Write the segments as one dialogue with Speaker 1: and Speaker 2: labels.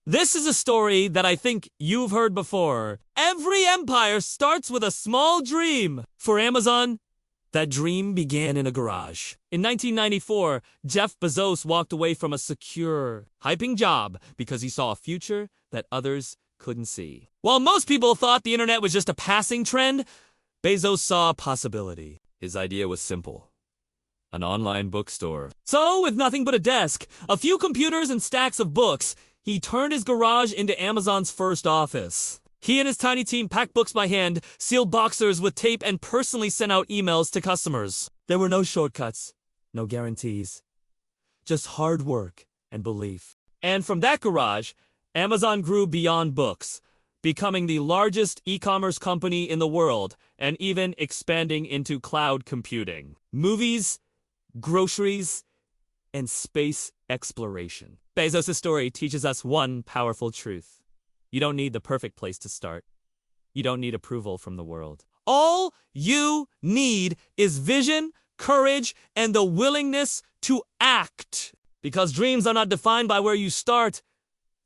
Speaker 1: This is a story that I think you've heard before. Every empire starts with a small dream. For Amazon, that dream began in a garage. In 1994, Jeff Bezos walked away from a secure, hyping job because he saw a future that others couldn't see. While most people thought the internet was just a passing trend, Bezos saw a possibility. His idea was simple: an online bookstore. So, with nothing but a desk, a few computers and stacks of books, he turned his garage into Amazon's first office. He and his tiny team packed books by hand, sealed boxers with tape, and personally sent out emails to customers. There were no shortcuts, no guarantees, just hard work and belief. And from that garage, Amazon grew beyond books, becoming the largest e-commerce company in the world, and even expanding into cloud computing, movies, groceries, and space exploration. Bezos' story teaches us one powerful truth. You don't need the perfect place to start. You don't need approval from the world. All you need is vision, courage, and the willingness to act. Because dreams are not defined by where you start,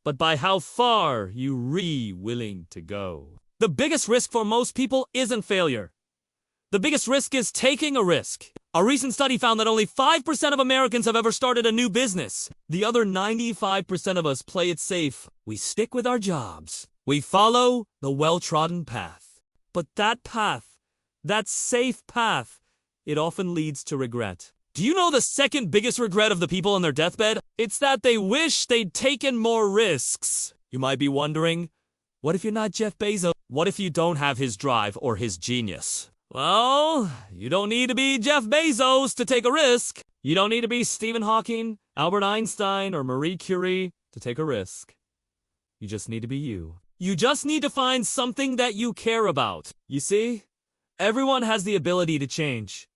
Speaker 1: but by how far you're willing to go. The biggest risk for most people isn't failure. The biggest risk is taking a risk. A recent study found that only 5% of Americans have ever started a new business. The other 95% of us play it safe. We stick with our jobs. We follow the well-trodden path. But that path, that safe path, it often leads to regret. Do you know the second biggest regret of the people on their deathbed? It's that they wish they'd taken more risks. You might be wondering, what if you're not Jeff Bezos? What if you don't have his drive or his genius? Well, you don't need to be Jeff Bezos to take a risk. You don't need to be Stephen Hawking, Albert Einstein, or Marie Curie to take a risk. You just need to be you. You just need to find something that you care about. You see, everyone has the ability to change.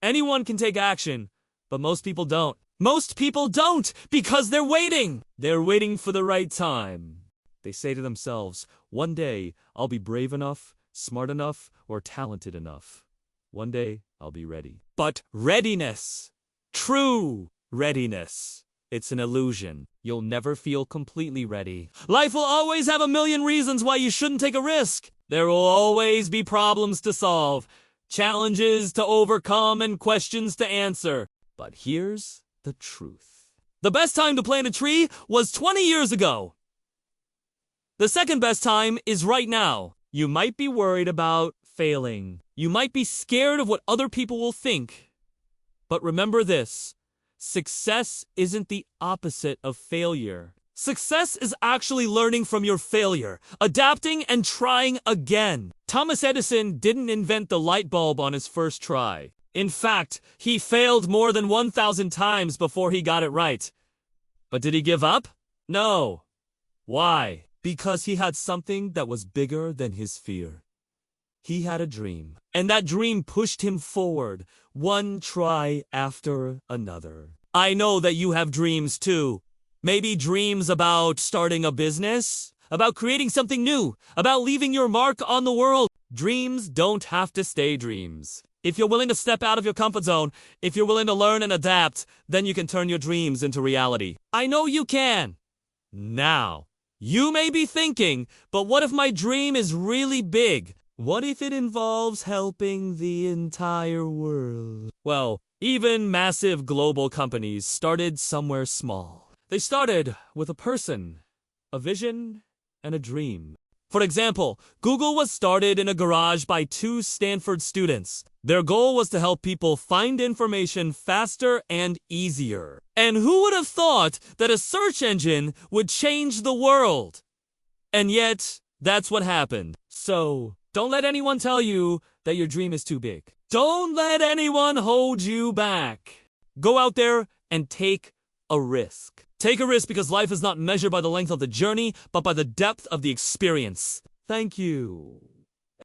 Speaker 1: Anyone can take action, but most people don't. Most people don't because they're waiting. They're waiting for the right time. They say to themselves, one day I'll be brave enough, smart enough, or talented enough. One day, I'll be ready. But readiness, true readiness, it's an illusion. You'll never feel completely ready. Life will always have a million reasons why you shouldn't take a risk. There will always be problems to solve, challenges to overcome, and questions to answer. But here's the truth. The best time to plant a tree was 20 years ago. The second best time is right now. You might be worried about failing. You might be scared of what other people will think. But remember this: success isn't the opposite of failure. Success is actually learning from your failure, adapting and trying again. Thomas Edison didn't invent the light bulb on his first try. In fact, he failed more than 1,000 times before he got it right. But did he give up? No. Why? Because he had something that was bigger than his fear. He had a dream, and that dream pushed him forward, one try after another. I know that you have dreams too. Maybe dreams about starting a business, about creating something new, about leaving your mark on the world. Dreams don't have to stay dreams. If you're willing to step out of your comfort zone, if you're willing to learn and adapt, then you can turn your dreams into reality. I know you can. Now. You may be thinking, but what if my dream is really big? What if it involves helping the entire world? Well, even massive global companies started somewhere small. They started with a person, a vision, and a dream. For example, Google was started in a garage by two Stanford students. Their goal was to help people find information faster and easier. And who would have thought that a search engine would change the world? And yet, that's what happened. So, don't let anyone tell you that your dream is too big. Don't let anyone hold you back. Go out there and take a risk. Take a risk because life is not measured by the length of the journey, but by the depth of the experience. Thank you.